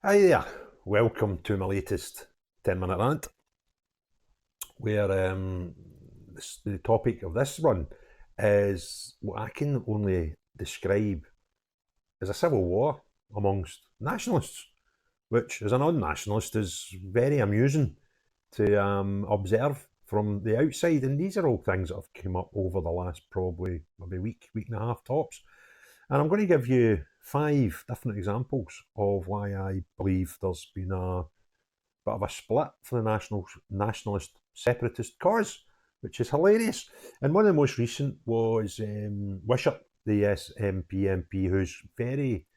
Hi there, welcome to my latest 10-minute rant, where the topic of this run is what I can only describe as a civil war amongst nationalists, which as a non-nationalist is very amusing to observe from the outside. And these are all things that have come up over the last probably maybe week and a half tops. And I'm going to give you 5 different examples of why I believe there's been a bit of a split for the nationalist separatist cause, which is hilarious. And one of the most recent was Wishart, the SNP MP, who's very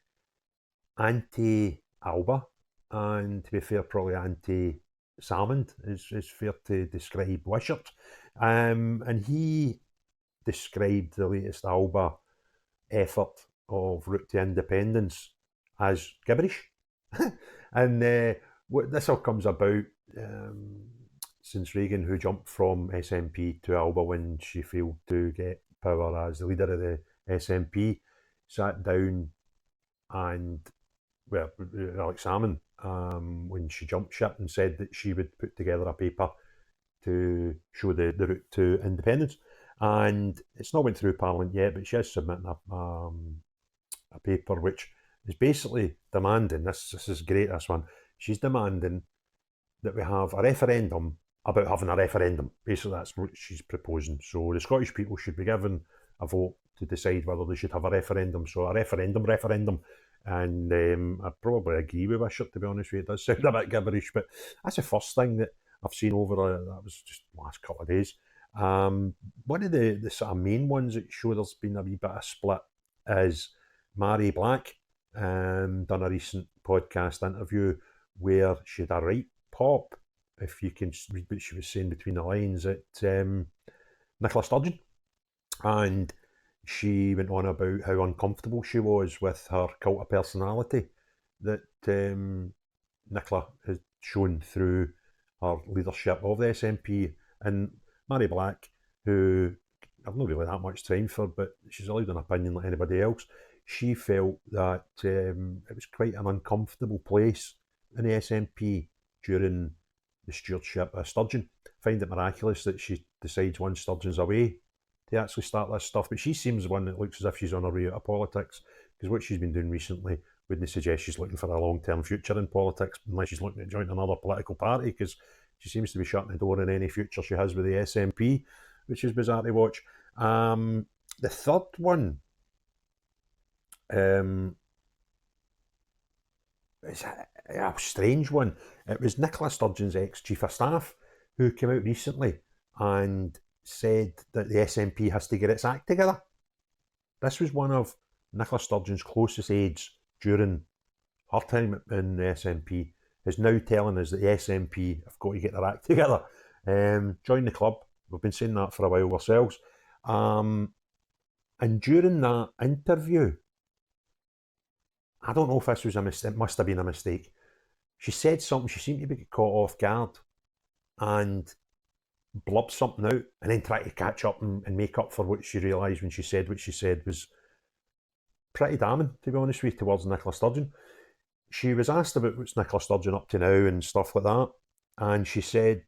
anti-ALBA, and to be fair, probably anti-Salmond is fair to describe Wishart. And he described the latest ALBA effort of route to independence as gibberish. And this all comes about since Reagan, who jumped from SNP to ALBA when she failed to get power as the leader of the SNP, sat down and, well, Alex Salmond, when she jumped ship, and said that she would put together a paper to show the route to independence. And it's not went through Parliament yet, but she is submitting a paper which is basically demanding, this is great, this one, she's demanding that we have a referendum about having a referendum. Basically, that's what she's proposing. So the Scottish people should be given a vote to decide whether they should have a referendum. So a referendum. And I probably agree with Wishart, to be honest with you. It does sound a bit gibberish, but that's the first thing that I've seen over that was just the last couple of days. One of the sort of main ones that show there's been a wee bit of split is Mary Black done a recent podcast interview where she had a right pop, if you can read what she was saying between the lines, at Nicola Sturgeon. And she went on about how uncomfortable she was with her cult of personality that Nicola has shown through her leadership of the SNP. And Mary Black, who I've not really that much time for, but she's allowed an opinion like anybody else, she felt that it was quite an uncomfortable place in the SNP during the stewardship of Sturgeon. I find it miraculous that she decides once Sturgeon's away to actually start this stuff, but she seems one that looks as if she's on her way out of politics, because what she's been doing recently wouldn't suggest she's looking for a long-term future in politics, unless she's looking to join another political party, because she seems to be shutting the door on any future she has with the SNP, which is bizarre to watch. The third one it's a strange one. It was Nicola Sturgeon's ex-chief of staff who came out recently and said that the SNP has to get its act together. This was one of Nicola Sturgeon's closest aides during her time in the SNP, is now telling us that the SNP have got to get their act together. Join the club. We've been saying that for a while ourselves. And during that interview, I don't know if this was a mistake, it must have been a mistake. She said something, she seemed to be caught off guard and blubbed something out, and then tried to catch up and make up for what she realised when she said what she said was pretty damning, to be honest with you, towards Nicola Sturgeon. She was asked about what's Nicola Sturgeon up to now and stuff like that, and she said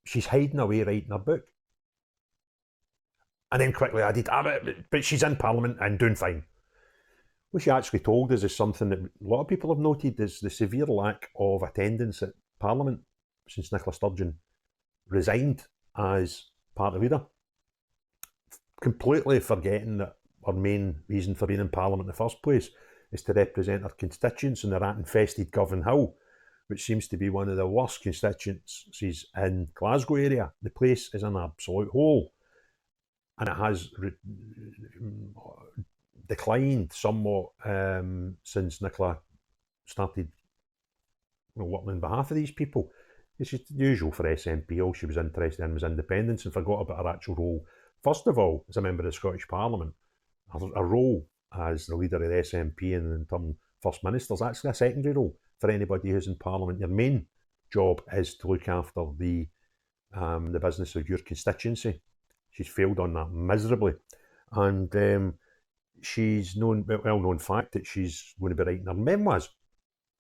she's hiding away writing her book. And then quickly added, but she's in Parliament and doing fine. What she actually told us is something that a lot of people have noted, is the severe lack of attendance at Parliament since Nicola Sturgeon resigned as party leader. Completely forgetting that her main reason for being in Parliament in the first place is to represent her constituents in the rat-infested Govan Hill, which seems to be one of the worst constituencies in Glasgow area. The place is an absolute hole, and it has declined somewhat since Nicola started working on behalf of these people. It's just usual for SNP. All she was interested in was independence and forgot about her actual role. First of all, as a member of the Scottish Parliament, her role as the leader of the SNP and in turn First Minister is actually a secondary role for anybody who's in Parliament. Your main job is to look after the business of your constituency. She's failed on that miserably. And she's well known fact that she's going to be writing her memoirs.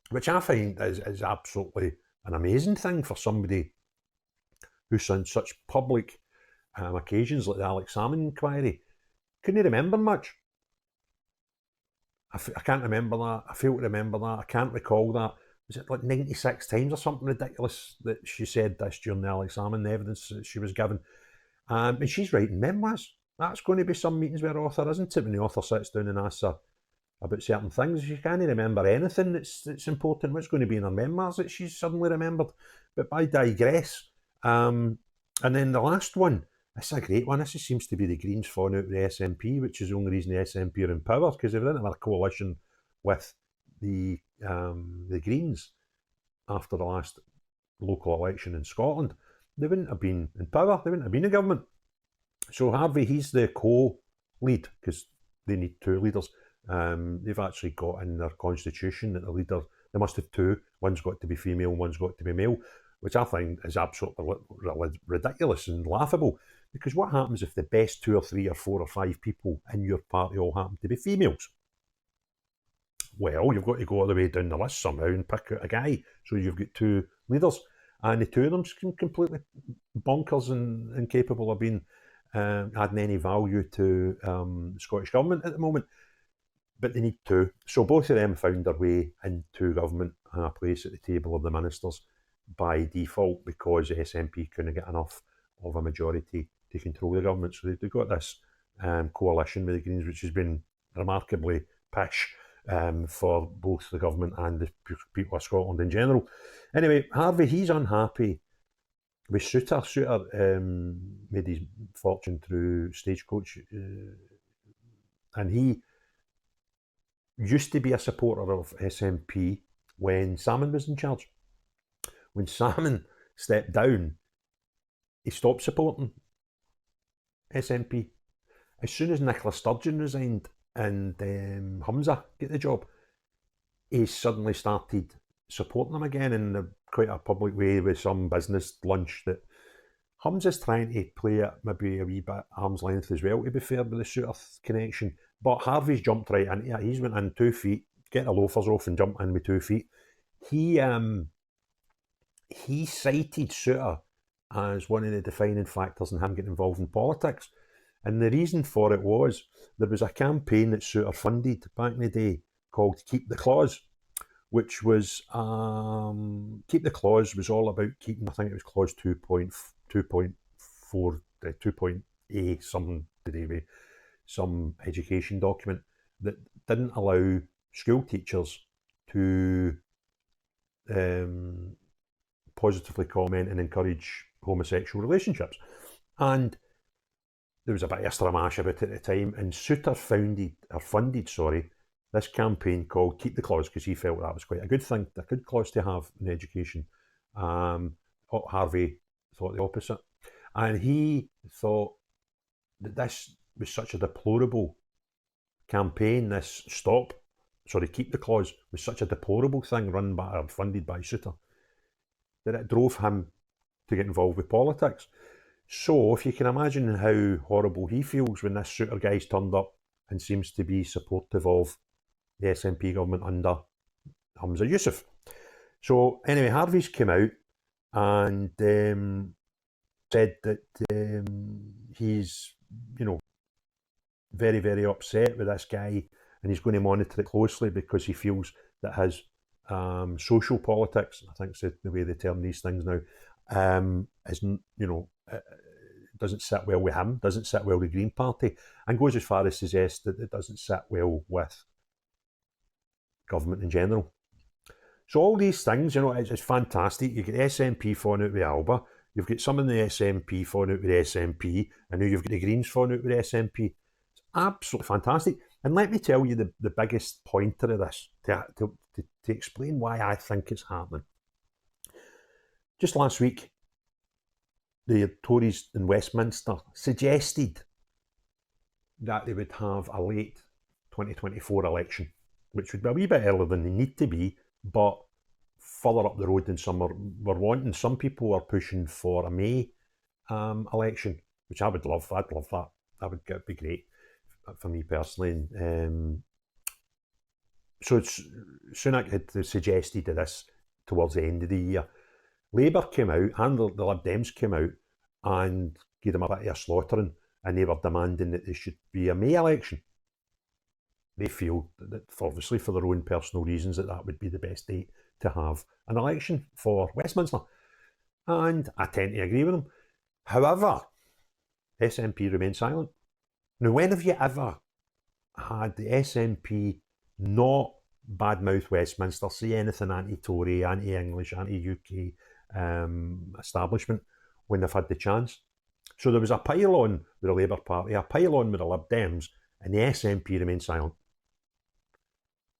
which I find is absolutely an amazing thing for somebody who's on such public occasions like the Alex Salmond inquiry. Couldn't remember much. I can't remember that. I fail to remember that. I can't recall that. Was it like 96 times or something ridiculous that she said this during the Alex Salmond, the evidence that she was given? And she's writing memoirs. That's going to be some meetings with her author, isn't it? When the author sits down and asks her about certain things, you can't remember anything that's important. What's going to be in her memoirs that she's suddenly remembered? But I digress. And then the last one, this is a great one. This seems to be the Greens falling out with the SNP, which is the only reason the SNP are in power, because they didn't have a coalition with the Greens after the last local election in Scotland. They wouldn't have been in power. They wouldn't have been in government. So Harvey, he's the co-lead, because they need two leaders. They've actually got in their constitution that the leader, they must have two. One's got to be female and one's got to be male, which I think is absolutely ridiculous and laughable. Because what happens if the best 2 or 3 or 4 or 5 people in your party all happen to be females? Well, you've got to go all the way down the list somehow and pick out a guy. So you've got two leaders, and the two of them are completely bonkers and incapable of being adding any value to the Scottish Government at the moment. But they need two. So both of them found their way into government and a place at the table of the ministers by default, because the SNP couldn't get enough of a majority to control the government. So they've got this coalition with the Greens, which has been remarkably pish for both the government and the people of Scotland in general. Anyway, Harvey, he's unhappy with Souter. Souter made his fortune through Stagecoach, and he used to be a supporter of SNP when Salmond was in charge. When Salmond stepped down, he stopped supporting SNP. As soon as Nicola Sturgeon resigned and Humza got the job, he suddenly started supporting them again in quite a public way with some business lunch that Humza's trying to play it maybe a wee bit arm's length as well, to be fair, with the Souter connection. But Harvey's jumped right into it. He's went in 2 feet, get the loafers off and jump in with 2 feet. He cited Souter as one of the defining factors in him getting involved in politics. And the reason for it was there was a campaign that Souter funded back in the day called Keep the Clause, which was Keep the Clause was all about keeping, I think it was clause 2.4, 2.A, something to do with some education document that didn't allow school teachers to positively comment and encourage homosexual relationships. And there was a bit of stramash about it at the time, and Souter funded this campaign called Keep the Clause, because he felt that was quite a good thing, a good clause to have in education. Harvey thought the opposite. And he thought that this was such a deplorable campaign, this Keep the Clause was such a deplorable thing run by or funded by Souter, that it drove him to get involved with politics. So if you can imagine how horrible he feels when this Souter guy's turned up and seems to be supportive of the SNP government under Humza Yousaf. So anyway, Harvey's come out and said that he's, very, very upset with this guy, and he's going to monitor it closely because he feels that his social politics, I think it's the way they term these things now, doesn't sit well with him, doesn't sit well with the Green Party, and goes as far as to suggest that it doesn't sit well with government in general. So all these things, it's fantastic. You get the SNP falling out with ALBA, you've got some in the SNP falling out with the SNP, and now you've got the Greens falling out with the SNP. It's absolutely fantastic. And let me tell you the biggest pointer of this to explain why I think it's happening. Just last week, the Tories in Westminster suggested that they would have a late 2024 election, which would be a wee bit earlier than they need to be, but further up the road than some were wanting. Some people are pushing for a May election, which I would love. I'd love that. That would be great for me personally. So Sunak had suggested this towards the end of the year. Labour came out and the Lib Dems came out and gave them a bit of a slaughtering, and they were demanding that there should be a May election. They feel that, obviously for their own personal reasons, that would be the best date to have an election for Westminster. And I tend to agree with them. However, SNP remain silent. Now, when have you ever had the SNP not badmouth Westminster, say anything anti-Tory, anti-English, anti-UK establishment when they've had the chance? So there was a pile-on with the Labour Party, a pile-on with the Lib Dems, and the SNP remained silent.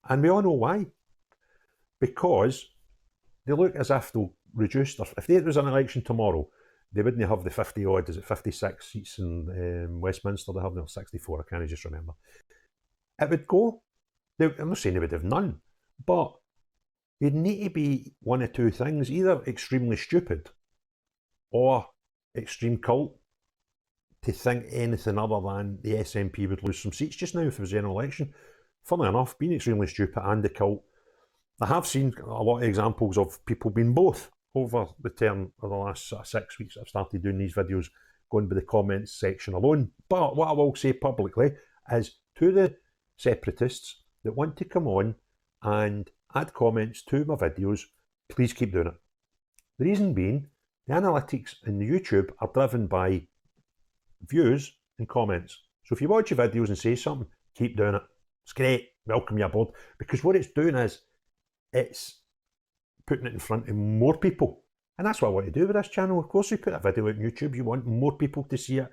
And we all know why. Because they look as if they'll reduce, if there was an election tomorrow, they wouldn't have the 50 odd, is it 56 seats in Westminster? They have no 64, I can't just remember. It would go. I'm not saying they would have none, but you'd need to be one of two things, either extremely stupid or extreme cult to think anything other than the SNP would lose some seats just now if there was an election. Funnily enough, being extremely stupid and a cult, I have seen a lot of examples of people being both over the term of the last 6 weeks I've started doing these videos, going by the comments section alone. But what I will say publicly is to the separatists that want to come on and add comments to my videos, please keep doing it. The reason being, the analytics in the YouTube are driven by views and comments. So if you watch your videos and say something, keep doing it. It's great. Welcome you aboard. Because what it's doing is it's putting it in front of more people. And that's what I want to do with this channel. Of course, we put a video out on YouTube. You want more people to see it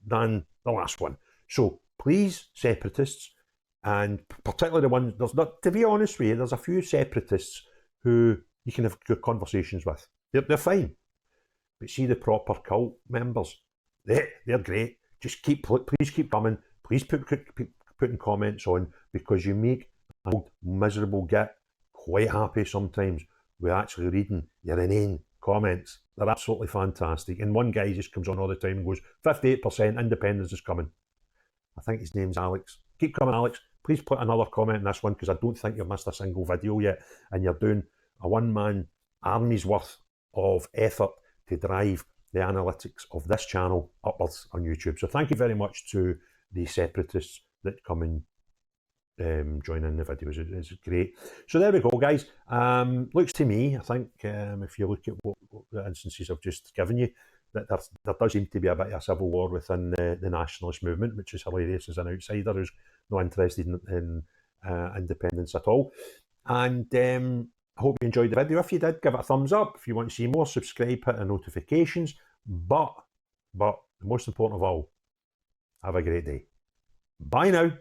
than the last one. So please, separatists, and particularly the ones, there's not, to be honest with you, there's a few separatists who you can have good conversations with. They're fine. But see the proper cult members, they're great. Just please keep coming. Please putting comments on, because you make an old miserable git quite happy sometimes with actually reading your inane comments. They're absolutely fantastic. And one guy just comes on all the time and goes, 58% independence is coming. I think his name's Alex. Keep coming, Alex. Please put another comment in this one, because I don't think you've missed a single video yet, and you're doing a one-man army's worth of effort to drive the analytics of this channel upwards on YouTube. So thank you very much to the separatists that come and join in the videos. It's great. So there we go, guys. Looks to me, I think, if you look at what the instances I've just given you, that there does seem to be a bit of a civil war within the nationalist movement, which is hilarious as an outsider who's not interested in independence at all. And I hope you enjoyed the video. If you did, give it a thumbs up. If you want to see more, subscribe, hit the notifications. But the most important of all, have a great day. Bye now.